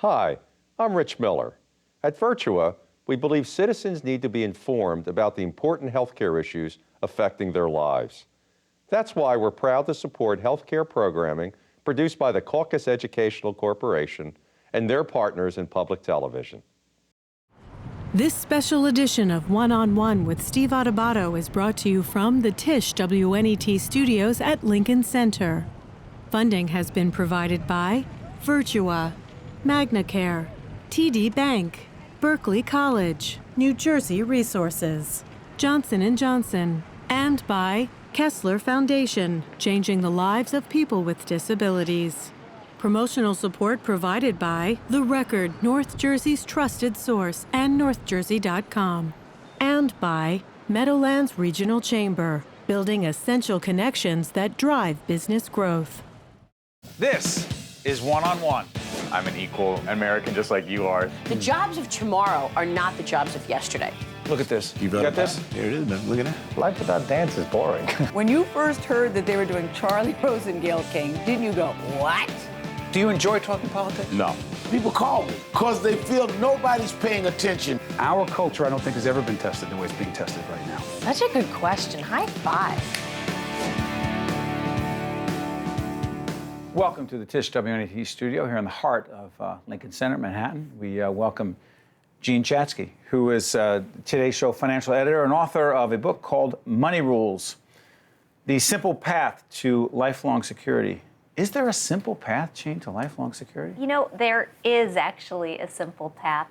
Hi, I'm Rich Miller. At Virtua, we believe citizens need to be informed about the important healthcare issues affecting their lives. That's why we're proud to support healthcare programming produced by the Caucus Educational Corporation and their partners in public television. This special edition of One-on-One with Steve Adubato is brought to you from the Tisch WNET studios at Lincoln Center. Funding has been provided by Virtua, MagnaCare, TD Bank, Berkeley College, New Jersey Resources, Johnson & Johnson, and by Kessler Foundation, changing the lives of people with disabilities. Promotional support provided by The Record, North Jersey's trusted source, and NorthJersey.com. And by Meadowlands Regional Chamber, building essential connections that drive business growth. This is One-on-One. I'm an equal American just like you are. The jobs of tomorrow are not the jobs of yesterday. Look at this. You got this? Here it is, man. Look at that. Life without dance is boring. When you first heard that they were doing Charlie Rose and Gayle King, didn't you go, what? Do you enjoy talking politics? No. People call me because they feel nobody's paying attention. Our culture, I don't think, has ever been tested the way it's being tested right now. Such a good question. High five. Welcome to the Tisch WNET studio here in the heart of Lincoln Center, Manhattan. We welcome Jean Chatzky, who is Today's Show financial editor and author of a book called Money Rules, The Simple Path to Lifelong Security. Is there a simple path, Jean, to lifelong security? You know, there is actually a simple path.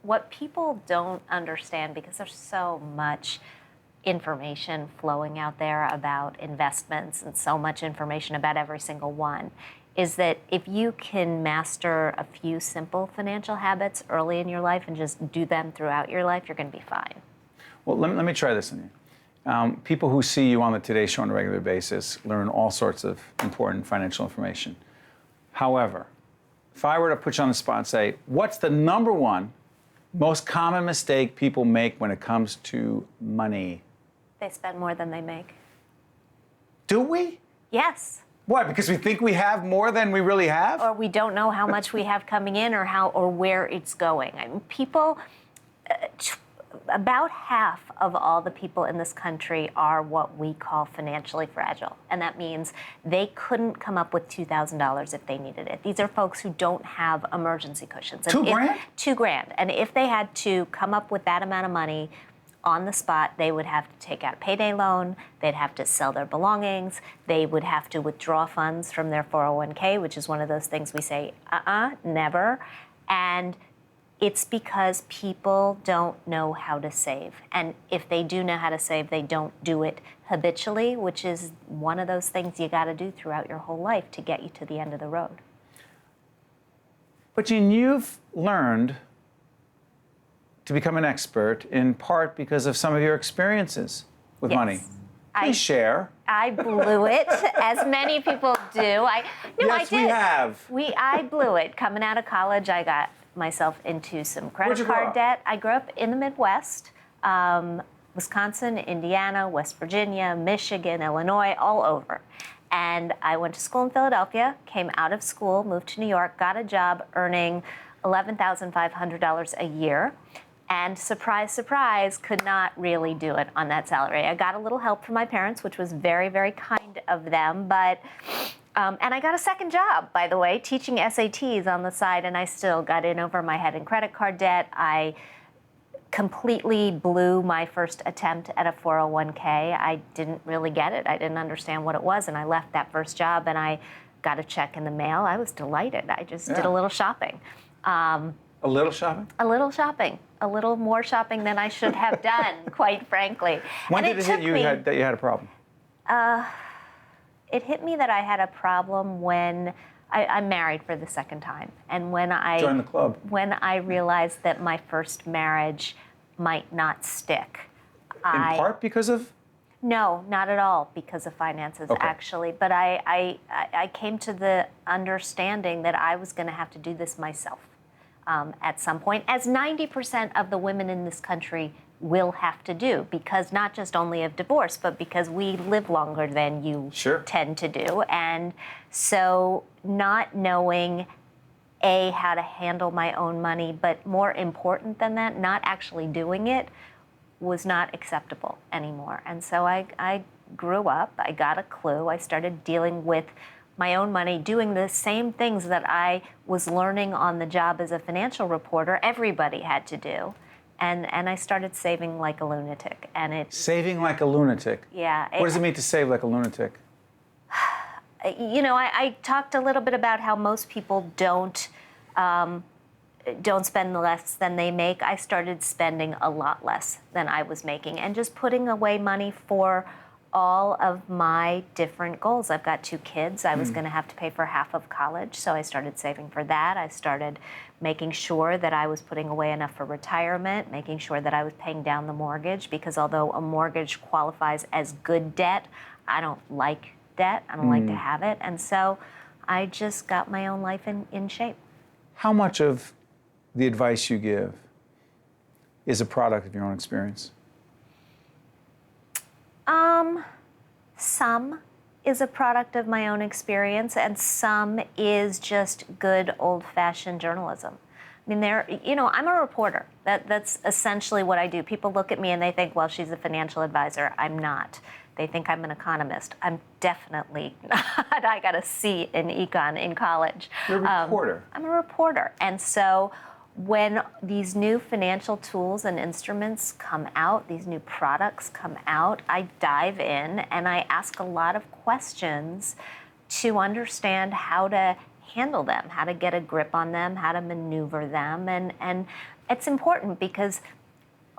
What people don't understand, because there's so much information flowing out there about investments and so much information about every single one, is that if you can master a few simple financial habits early in your life and just do them throughout your life, you're going to be fine. Well, let me try this on you. People who see you on the Today Show on a regular basis learn all sorts of important financial information. However, if I were to put you on the spot and say, what's the number one most common mistake people make when it comes to money? They spend more than they make. Do we? Yes. What, because we think we have more than we really have? Or we don't know how much we have coming in or where it's going. I mean, people, about half of all the people in this country are what we call financially fragile. And that means they couldn't come up with $2,000 if they needed it. These are folks who don't have emergency cushions. And $2,000? And if they had to come up with that amount of money on the spot, they would have to take out a payday loan, they'd have to sell their belongings, they would have to withdraw funds from their 401k, which is one of those things we say, never. And it's because people don't know how to save. And if they do know how to save, they don't do it habitually, which is one of those things you got to do throughout your whole life to get you to the end of the road. But Jean, you've learned to become an expert in part because of some of your experiences with money. Please share. I blew it, as many people do. I did. I blew it. Coming out of college, I got myself into some credit card debt. I grew up in the Midwest, Wisconsin, Indiana, West Virginia, Michigan, Illinois, all over. And I went to school in Philadelphia, came out of school, moved to New York, got a job earning $11,500 a year. And surprise, surprise, could not really do it on that salary. I got a little help from my parents, which was very, very kind of them. But and I got a second job, by the way, teaching SATs on the side, and I still got in over my head in credit card debt. I completely blew my first attempt at a 401k. I didn't really get it. I didn't understand what it was, and I left that first job, and I got a check in the mail. I was delighted. I just did a little shopping. A little shopping? A little shopping. A little more shopping than I should have done, quite frankly. When did it hit you that you had a problem? It hit me that I had a problem when I'm married for the second time. And when I joined the club. When I realized that my first marriage might not stick. In part because of? No, not at all because of finances, actually. But I came to the understanding that I was going to have to do this myself. At some point, as 90% of the women in this country will have to do, because not just only of divorce, but because we live longer than you tend to do. And so not knowing how to handle my own money, but more important than that, not actually doing it was not acceptable anymore. And so I grew up, I got a clue, I started dealing with my own money, doing the same things that I was learning on the job as a financial reporter, everybody had to do. And I started saving like a lunatic. Saving like a lunatic? Yeah. What does it mean to save like a lunatic? You know, I talked a little bit about how most people don't spend less than they make. I started spending a lot less than I was making and just putting away money for all of my different goals. I've got 2 kids. I was going to have to pay for half of college, so I started saving for that. I started making sure that I was putting away enough for retirement, making sure that I was paying down the mortgage, because although a mortgage qualifies as good debt, I don't like debt. I don't like to have it. And so I just got my own life in shape. How much of the advice you give is a product of your own experience? Some is a product of my own experience, and some is just good old-fashioned journalism. I mean, you know, I'm a reporter. That's essentially what I do. People look at me and they think, well, she's a financial advisor. I'm not. They think I'm an economist. I'm definitely not. I got a C in econ in college. You're a reporter. I'm a reporter. And so when these new financial tools and instruments come out, these new products come out, I dive in and I ask a lot of questions to understand how to handle them, how to get a grip on them, how to maneuver them. And it's important because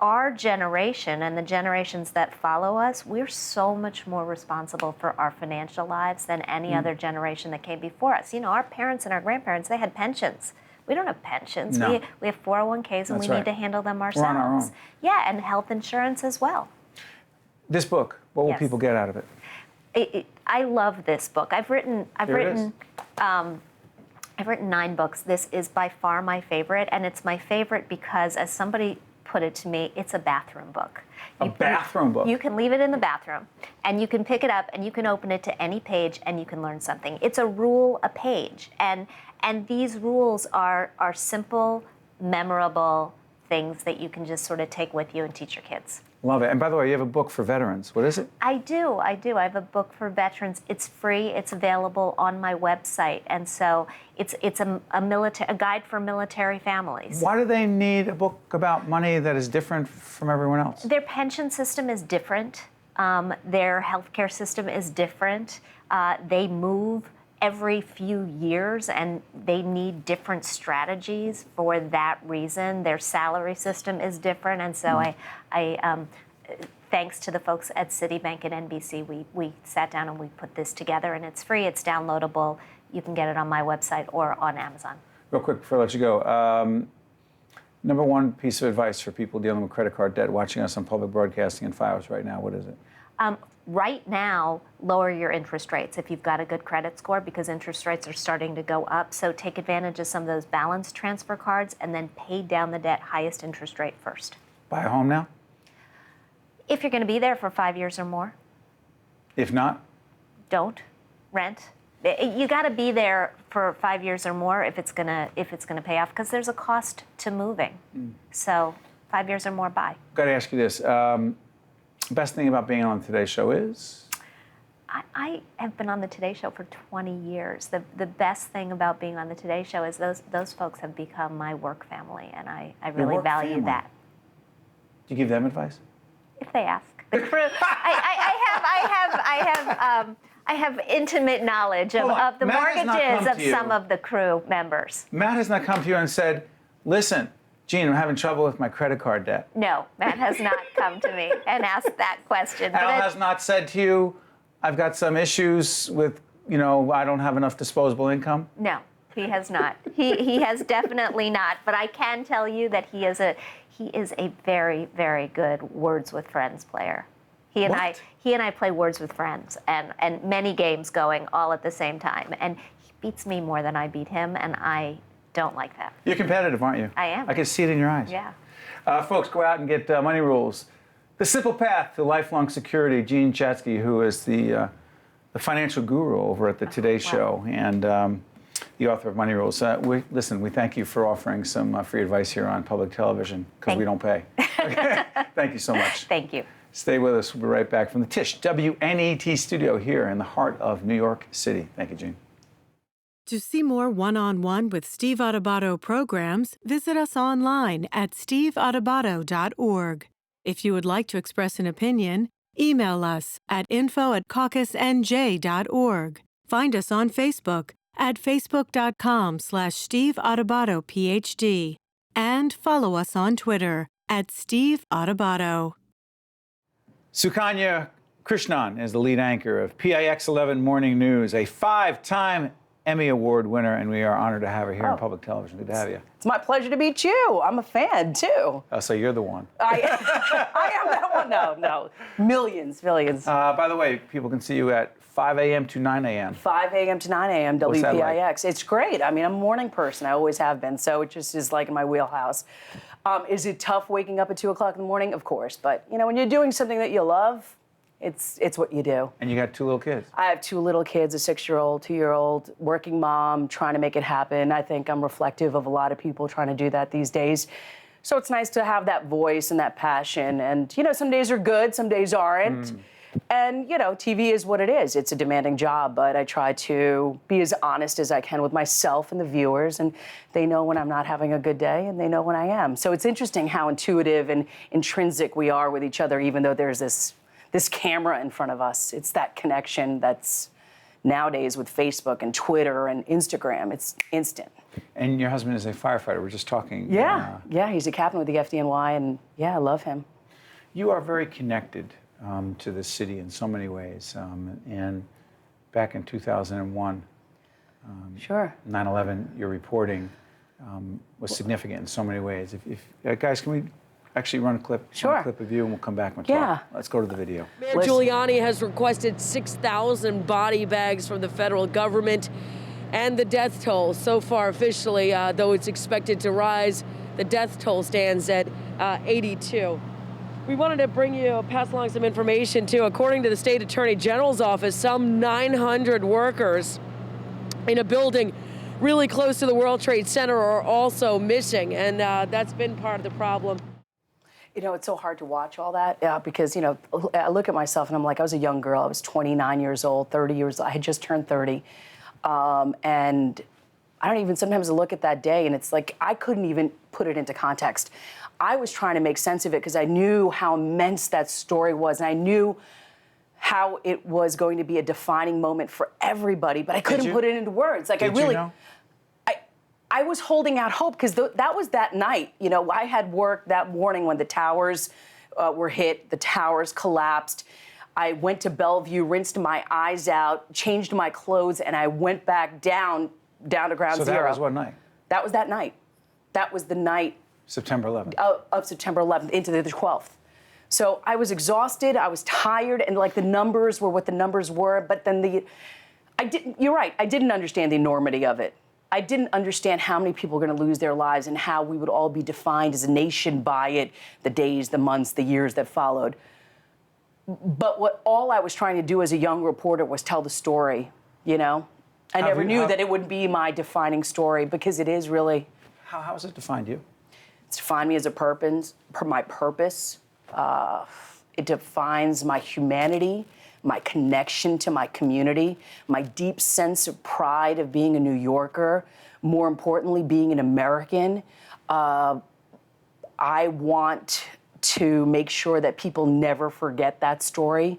our generation and the generations that follow us, we're so much more responsible for our financial lives than any other generation that came before us. You know, our parents and our grandparents, they had pensions. We don't have pensions. No. We have 401ks, and we need to handle them ourselves. We're on our own. Yeah, and health insurance as well. This book, what will Yes. people get out of it? I love this book. I've written 9 books. This is by far my favorite, and it's my favorite because, as somebody put it to me, it's a bathroom book. Bathroom book? You can leave it in the bathroom, and you can pick it up, and you can open it to any page, and you can learn something. It's a rule a page, and these rules are simple, memorable things that you can just sort of take with you and teach your kids. Love it. And by the way, you have a book for veterans. What is it? I do. I have a book for veterans. It's free. It's available on my website. And so it's a guide for military families. Why do they need a book about money that is different from everyone else? Their pension system is different. Their healthcare system is different. They move every few years, and they need different strategies for that reason. Their salary system is different, and so I thanks to the folks at Citibank and NBC, we sat down and we put this together, and it's free, it's downloadable. You can get it on my website or on Amazon. Real quick before I let you go, number one piece of advice for people dealing with credit card debt, watching us on public broadcasting in 5 hours right now, what is it? Right now, lower your interest rates if you've got a good credit score, because interest rates are starting to go up. So take advantage of some of those balance transfer cards and then pay down the debt highest interest rate first. Buy a home now? If you're going to be there for 5 years or more. If not? Don't. Rent. You got to be there for 5 years or more if it's gonna pay off, because there's a cost to moving. So 5 years or more, buy. Got to ask you this. Best thing about being on the Today Show is? I have been on the Today Show for 20 years. The best thing about being on the Today Show is those folks have become my work family, and I really value that. Do you give them advice? If they ask. The crew, I have intimate knowledge of the mortgages of some of the crew members. Matt has not come to you and said, listen, Jean, I'm having trouble with my credit card debt. No, Matt has not come to me and asked that question. Al has not said to you, I've got some issues with, I don't have enough disposable income? No, he has not. He has definitely not. But I can tell you that he is a very, very good Words with Friends player. He and I play Words with Friends and many games going all at the same time. And he beats me more than I beat him, and I don't like that. You're competitive, aren't you? I am. I can see it in your eyes. Yeah. Folks, go out and get Money Rules. The Simple Path to Lifelong Security. Jean Chatzky, who is the financial guru over at the Today Show. And the author of Money Rules. Listen, we thank you for offering some free advice here on public television, because we don't pay. Thank you so much. Thank you. Stay with us. We'll be right back from the Tisch WNET studio here in the heart of New York City. Thank you, Jean. To see more one-on-one with Steve Adubato programs, visit us online at steveadubato.org. If you would like to express an opinion, email us at info@caucusnj.org. Find us on Facebook at facebook.com/Steve Adubato PhD. And follow us on Twitter at Steve Adubato. Sukanya Krishnan is the lead anchor of PIX 11 Morning News, a 5-time Emmy Award winner, and we are honored to have her here on public television. Good to have you. It's my pleasure to meet you. I'm a fan, too. Oh, so you're the one. I am that one. No. Millions. By the way, people can see you at 5 a.m. to 9 a.m. 5 a.m. to 9 a.m. What's that like? WPIX. It's great. I mean, I'm a morning person. I always have been, so it just is like in my wheelhouse. Is it tough waking up at 2 o'clock in the morning? Of course. But, when you're doing something that you love, it's what you do. And you got 2 little kids. I have 2 little kids, a 6-year-old, 2-year-old, working mom, trying to make it happen. I think I'm reflective of a lot of people trying to do that these days. So it's nice to have that voice and that passion. And, some days are good, some days aren't. And, TV is what it is. It's a demanding job, but I try to be as honest as I can with myself and the viewers. And they know when I'm not having a good day, and they know when I am. So it's interesting how intuitive and intrinsic we are with each other, even though there's this camera in front of us. It's that connection that's nowadays with Facebook and Twitter and Instagram. It's instant. And your husband is a firefighter. We're just talking. Yeah, he's a captain with the FDNY, and I love him. You are very connected to the city in so many ways. And back in 2001, sure. 9/11, your reporting was significant in so many ways. Guys, can we actually run a clip? Sure. One clip of you, and we'll come back and Yeah. talk. Let's go to the video. Mayor Giuliani has requested 6,000 body bags from the federal government, and the death toll so far officially, though it's expected to rise, the death toll stands at 82. We wanted to pass along some information too. According to the State Attorney General's office, some 900 workers in a building really close to the World Trade Center are also missing, and that's been part of the problem. It's so hard to watch all that because, I look at myself and I'm like, I was a young girl. I was 29 years old, 30 years old. I had just turned 30. And I don't even sometimes look at that day and it's like I couldn't even put it into context. I was trying to make sense of it because I knew how immense that story was. And I knew how it was going to be a defining moment for everybody, but I couldn't put it into words. Like Did you know? I was holding out hope because that was that night. I had work that morning when the towers were hit, the towers collapsed. I went to Bellevue, rinsed my eyes out, changed my clothes, and I went back down to ground zero. So that was what night? That was that night. That was the night. September 11th. Of September 11th into the 12th. So I was exhausted, I was tired, and the numbers were what the numbers were, but then you're right, I didn't understand the enormity of it. I didn't understand how many people were going to lose their lives and how we would all be defined as a nation by it, the days, the months, the years that followed. But all I was trying to do as a young reporter was tell the story, I never knew that it would be my defining story because it is really. How has it defined you? It's defined me as my purpose. It defines my humanity, my connection to my community, my deep sense of pride of being a New Yorker, more importantly, being an American. I want to make sure that people never forget that story.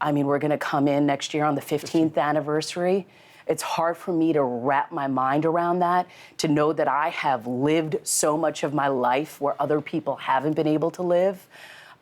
I mean, we're going to come in next year on the 15th anniversary. It's hard for me to wrap my mind around that, to know that I have lived so much of my life where other people haven't been able to live.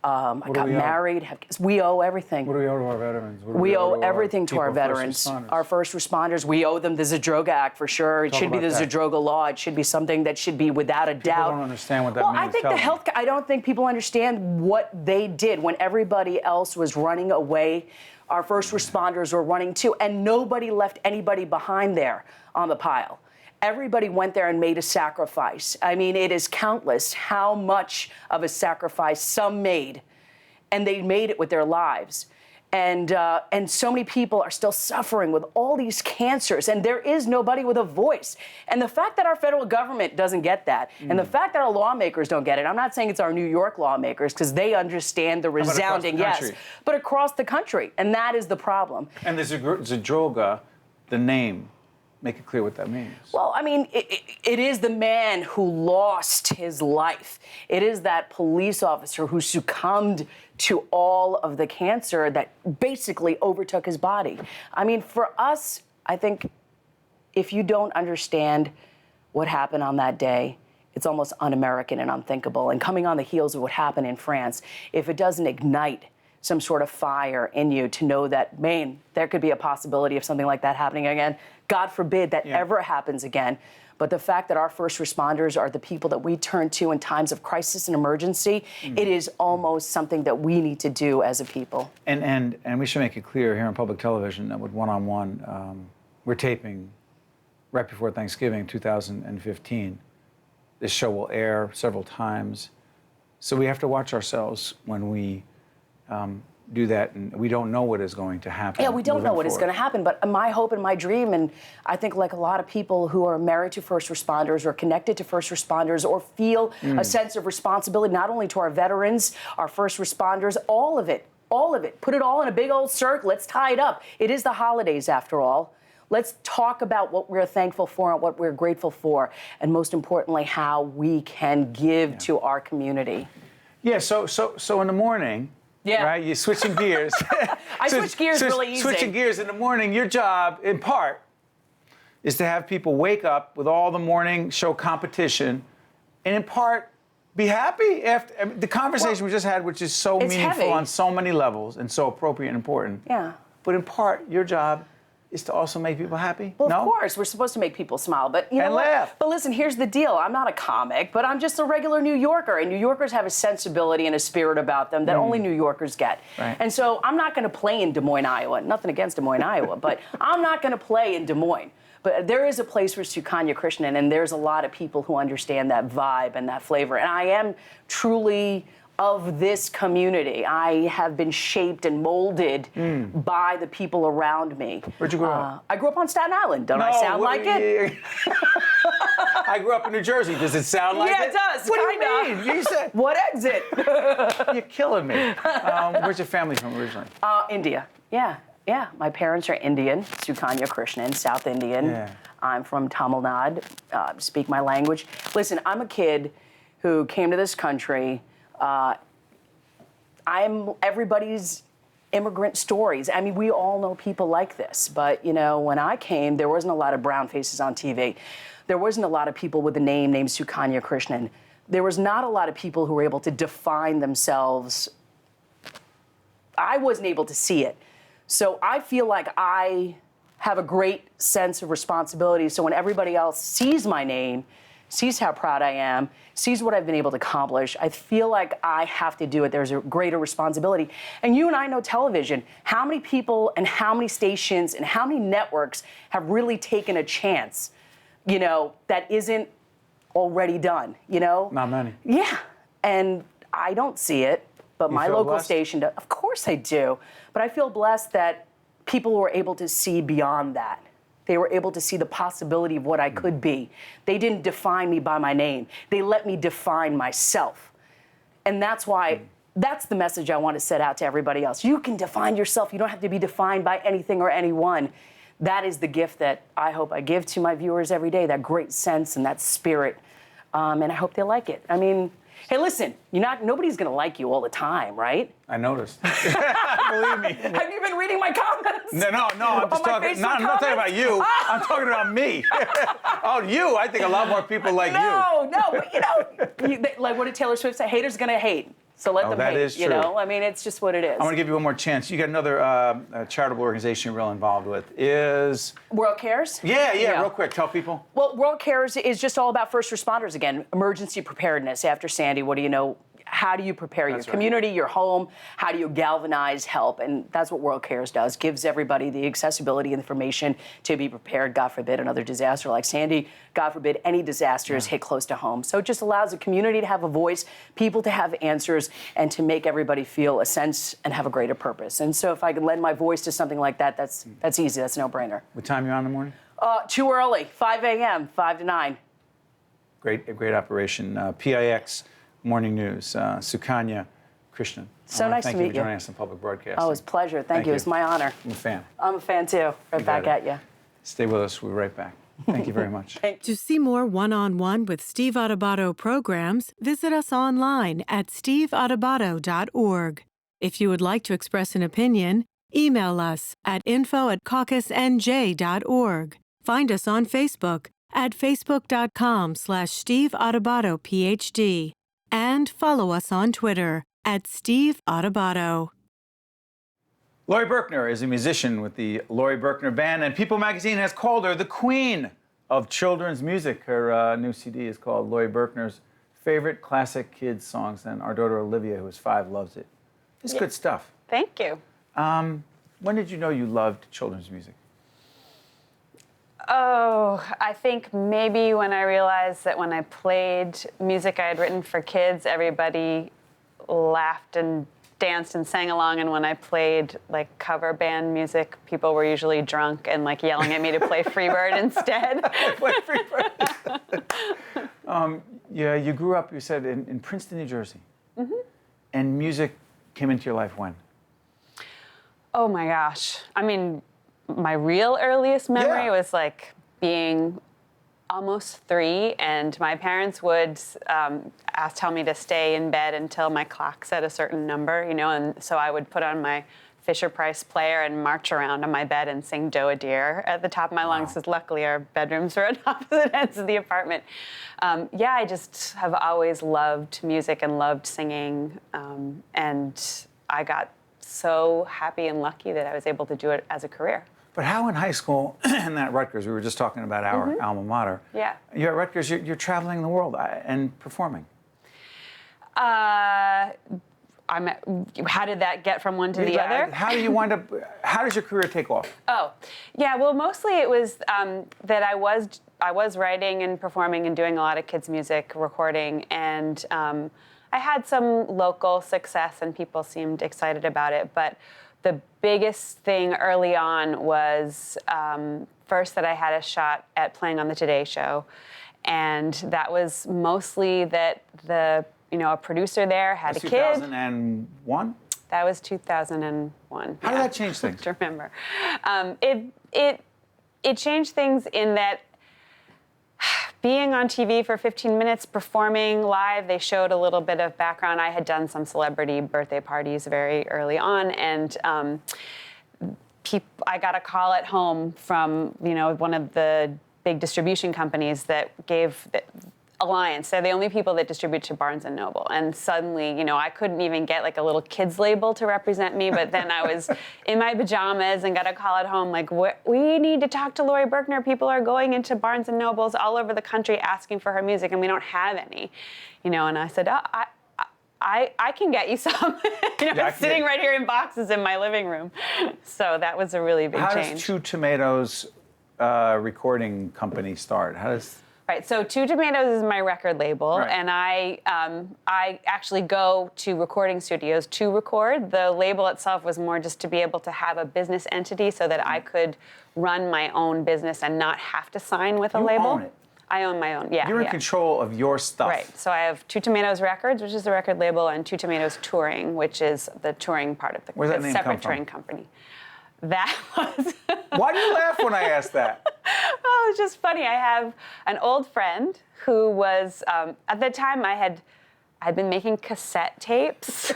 I got married. We owe everything. What do we owe to our veterans? We owe everything to our veterans. Our first responders, we owe them the Zadroga Act for sure. It should be the Zadroga Law. It should be something that should be without a doubt. People don't understand what that means. Well, I think I don't think people understand what they did when everybody else was running away. Our first responders were running too, and nobody left anybody behind there on the pile. Everybody went there and made a sacrifice. I mean, it is countless how much of a sacrifice some made, and they made it with their lives. And so many people are still suffering with all these cancers, and there is nobody with a voice. And the fact that our federal government doesn't get that, and the fact that our lawmakers don't get it, I'm not saying it's our New York lawmakers, because they understand the resounding yes, but across the country, and that is the problem. And the Zadroga, the name, make it clear what that means. Well, I mean, it is the man who lost his life. It is that police officer who succumbed to all of the cancer that basically overtook his body. I mean, for us, I think if you don't understand what happened on that day, it's almost un-American and unthinkable. And coming on the heels of what happened in France, if it doesn't ignite some sort of fire in you to know that, man, there could be a possibility of something like that happening again. God forbid that ever happens again. But the fact that our first responders are the people that we turn to in times of crisis and emergency, it is almost something that we need to do as a people. And we should make it clear here on public television that with One on One, we're taping right before Thanksgiving 2015. This show will air several times. So we have to watch ourselves when we do that, and we don't know what is going to happen. Yeah, we don't know what is going to happen, but my hope and my dream, and I think like a lot of people who are married to first responders or connected to first responders or feel a sense of responsibility, not only to our veterans, our first responders, all of it, put it all in a big old circle, let's tie it up. It is the holidays after all. Let's talk about what we're thankful for and what we're grateful for, and most importantly, how we can give to our community. Yeah, so in the morning, right? You're switching gears. I switch gears really easy. Switching gears in the morning, your job, in part, is to have people wake up with all the morning show competition, and in part, be happy after the conversation we just had, which is so meaningful on so many levels and so appropriate and important. Yeah. But in part, your job is to also make people happy? Well, no? Of course, we're supposed to make people smile, but you know what? Laugh. But listen, here's the deal. I'm not a comic, but I'm just a regular New Yorker, and New Yorkers have a sensibility and a spirit about them that only New Yorkers get. Right. And so I'm not going to play in Des Moines, Iowa. Nothing against Des Moines, Iowa, but I'm not going to play in Des Moines. But there is a place for Sukanya Krishnan, and there's a lot of people who understand that vibe and that flavor. And I am truly of this community. I have been shaped and molded by the people around me. Where'd you grow up? I grew up on Staten Island. Don't I sound like it? I grew up in New Jersey. Does it sound like it? Yeah, it does. What do you mean? You said, what exit? You're killing me. Where's your family from originally? India. Yeah. My parents are Indian, Sukanya Krishnan, South Indian. Yeah. I'm from Tamil Nadu, speak my language. Listen, I'm a kid who came to this country. I'm everybody's immigrant stories. I mean, we all know people like this, but you know, when I came, there wasn't a lot of brown faces on TV. There wasn't a lot of people with a name named Sukanya Krishnan. There was not a lot of people who were able to define themselves. I wasn't able to see it. So I feel like I have a great sense of responsibility. So when everybody else sees my name, sees how proud I am, sees what I've been able to accomplish, I feel like I have to do it. There's a greater responsibility. And you and I know television. How many people and how many stations and how many networks have really taken a chance, you know, that isn't already done, you know? Not many. Yeah. And I don't see it, but my local station does. Of course I do. But I feel blessed that people were able to see beyond that. They were able to see the possibility of what I could be. They didn't define me by my name. They let me define myself. And that's why, that's the message I want to set out to everybody else. You can define yourself. You don't have to be defined by anything or anyone. That is the gift that I hope I give to my viewers every day, that great sense and that spirit. And I hope they like it. I mean, hey, listen, nobody's going to like you all the time, right? I noticed. Believe me. Have you been reading my comments? No, I'm just talking. No, I'm not talking about you. I'm talking about me. Oh, you? I think a lot more people like you. No, but like what did Taylor Swift say? Haters gonna hate. So let them hate. That is true. You know, I mean, it's just what it is. I'm going to give you one more chance. You got another charitable organization you're real involved with. Is World Cares? Yeah. Real quick, tell people. Well, World Cares is just all about first responders again, emergency preparedness after Sandy. What do you know? how do you prepare your That's right. community, your home? How do you galvanize help? And that's what World Cares does, gives everybody the accessibility and information to be prepared, God forbid, another disaster like Sandy, God forbid, any disasters hit close to home. So it just allows the community to have a voice, people to have answers, and to make everybody feel a sense and have a greater purpose. And so if I could lend my voice to something like that, that's easy, that's a no-brainer. What time are you on in the morning? Too early, 5 a.m., 5 to 9. Great operation. PIX Morning News, Sukanya Krishnan. So nice to meet you. Thank you for joining us on Public Broadcasting. Oh, it's a pleasure. Thank you. It's my honor. I'm a fan. I'm a fan too. Right back at you. Stay with us. We'll be right back. Thank you very much. To see more one-on-one with Steve Adubato programs, visit us online at steveadubato.org. If you would like to express an opinion, email us at info@caucusnj.org. Find us on Facebook at facebook.com/Steve Adubato PhD. And follow us on Twitter at Steve Adubato. Laurie Berkner is a musician with the Laurie Berkner Band, and People magazine has called her the queen of children's music. Her new CD is called Laurie Berkner's Favorite Classic Kids Songs, and our daughter Olivia, who is 5, loves it. It's good stuff. Thank you. When did you know you loved children's music? Oh, I think maybe when I realized that when I played music I had written for kids, everybody laughed and danced and sang along, and when I played like cover band music, people were usually drunk and like yelling at me to play Freebird instead. Play Freebird. Yeah, you grew up, you said, in Princeton, New Jersey. Mm-hmm. And music came into your life when? Oh my gosh. I mean, my real earliest memory was like being almost 3, and my parents would tell me to stay in bed until my clock said a certain number, you know, and so I would put on my Fisher-Price player and march around on my bed and sing Doe a Deer at the top of my lungs, because luckily our bedrooms were at opposite ends of the apartment. I just have always loved music and loved singing, and I got so happy and lucky that I was able to do it as a career. But how in high school, and at Rutgers, we were just talking about our alma mater. Yeah. You're at Rutgers, you're traveling the world and performing. How did that get from one to the other? How do you wind up, how does your career take off? Oh, yeah, well, mostly it was that I was writing and performing and doing a lot of kids' music, recording, and I had some local success and people seemed excited about it, but the biggest thing early on was first that I had a shot at playing on the Today Show, and that was mostly that a producer there had a kid. 2001? That was 2001. How did that change things? To remember, it changed things in that being on TV for 15 minutes, performing live, they showed a little bit of background. I had done some celebrity birthday parties very early on, and I got a call at home from one of the big distribution companies that gave Alliance. They're the only people that distribute to Barnes & Noble. And suddenly, I couldn't even get like a little kids label to represent me, but then I was in my pajamas and got a call at home like, we need to talk to Laurie Berkner. People are going into Barnes & Nobles all over the country asking for her music, and we don't have any. And I said, I can get you some. Sitting right here in boxes in my living room. So that was a really big change. How does Two Tomatoes recording company start? Right, so Two Tomatoes is my record label, right. And I actually go to recording studios to record. The label itself was more just to be able to have a business entity so that I could run my own business and not have to sign with a label. You own it. I own my own, yeah. You're in control of your stuff. Right, so I have Two Tomatoes Records, which is the record label, and Two Tomatoes Touring, which is the touring part of the separate touring company. That was... Why do you laugh when I ask that? Oh, it's just funny. I have an old friend who was, at the time I'd been making cassette tapes.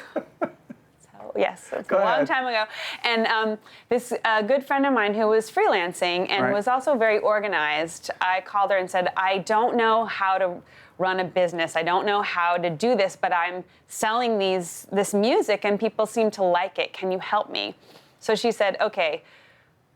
Yes, it's a long time ago. And this good friend of mine who was freelancing and was also very organized, I called her and said, I don't know how to run a business. I don't know how to do this, but I'm selling this music and people seem to like it. Can you help me? So she said, okay,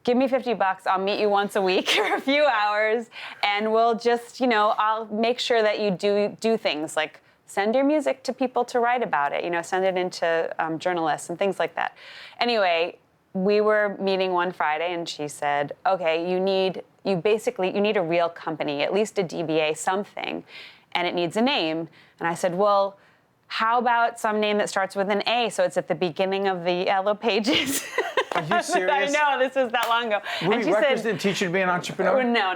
give me $50. I'll meet you once a week for a few hours, and we'll just, I'll make sure that you do things like send your music to people to write about it, send it into journalists and things like that. Anyway, we were meeting one Friday and she said, okay, you need a real company, at least a DBA, something, and it needs a name. And I said, well, how about some name that starts with an A, so it's at the beginning of the Yellow Pages? Are you serious? I know, this was that long ago. Laurie Berkner didn't teach you to be an entrepreneur? No.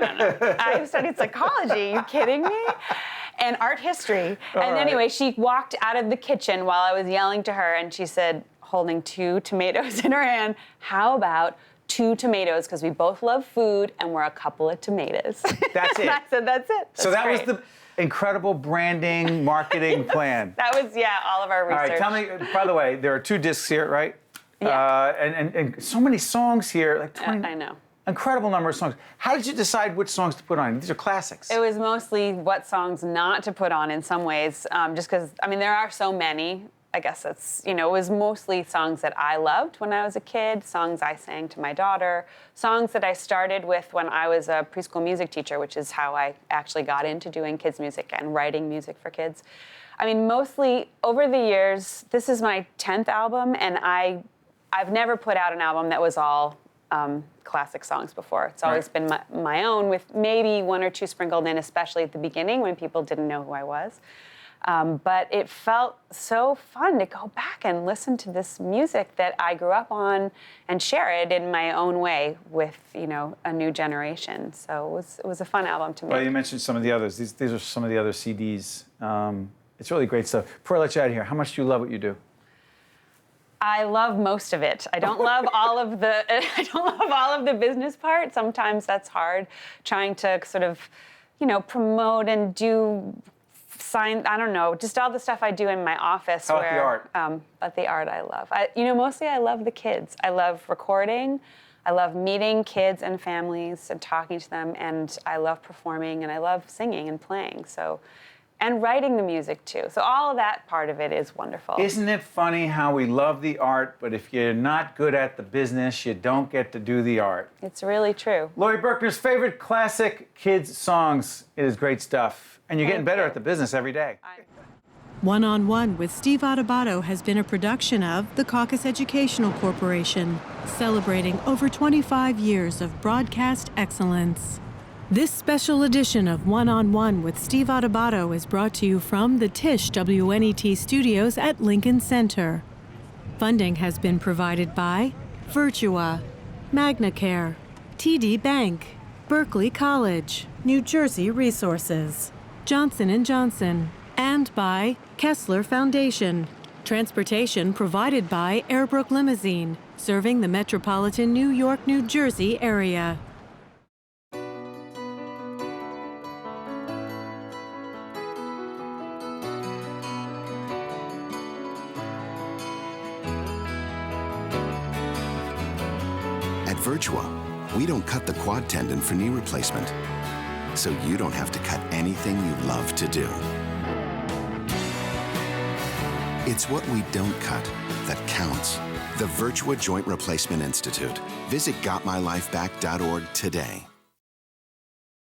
I studied psychology. Are you kidding me? And art history. Anyway, she walked out of the kitchen while I was yelling to her, and she said, holding 2 tomatoes in her hand, how about 2 tomatoes, because we both love food and we're a couple of tomatoes. That's it. I said, that's it. So that was the incredible branding, marketing plan. That was, all of our research. All right, tell me, by the way, there are 2 discs here, right? Yeah. And so many songs here, like 20. I know. Incredible number of songs. How did you decide which songs to put on? These are classics. It was mostly what songs not to put on in some ways, just because, there are so many. I guess it's, it was mostly songs that I loved when I was a kid, songs I sang to my daughter, songs that I started with when I was a preschool music teacher, which is how I actually got into doing kids' music and writing music for kids. Mostly over the years, this is my 10th album, and I've never put out an album that was all classic songs before. It's always been my own, with maybe 1 or 2 sprinkled in, especially at the beginning when people didn't know who I was. But it felt so fun to go back and listen to this music that I grew up on and share it in my own way with, a new generation. So it was a fun album to make. Well, you mentioned some of the others. These are some of the other CDs. It's really great stuff. Before I let you out of here, how much do you love what you do? I love most of it. I don't love all of the business part. Sometimes that's hard, trying to sort of, promote and do sign, I don't know, just all the stuff I do in my office. How about the art? But the art I love. Mostly I love the kids. I love recording. I love meeting kids and families and talking to them, and I love performing, and I love singing and playing. And writing the music too. So all of that part of it is wonderful. Isn't it funny how we love the art, but if you're not good at the business, you don't get to do the art? It's really true. Laurie Berkner's favorite classic kids songs. It is great stuff. And you're getting better at the business every day. One-on-One with Steve Adubato has been a production of the Caucus Educational Corporation, celebrating over 25 years of broadcast excellence. This special edition of One-on-One with Steve Adubato is brought to you from the Tisch WNET studios at Lincoln Center. Funding has been provided by Virtua, MagnaCare, TD Bank, Berkeley College, New Jersey Resources, Johnson & Johnson, and by Kessler Foundation. Transportation provided by Airbrook Limousine, serving the metropolitan New York, New Jersey area. At Virtua, we don't cut the quad tendon for knee replacement, so you don't have to cut anything you love to do. It's what we don't cut that counts. The Virtua Joint Replacement Institute. Visit GotMyLifeBack.org today.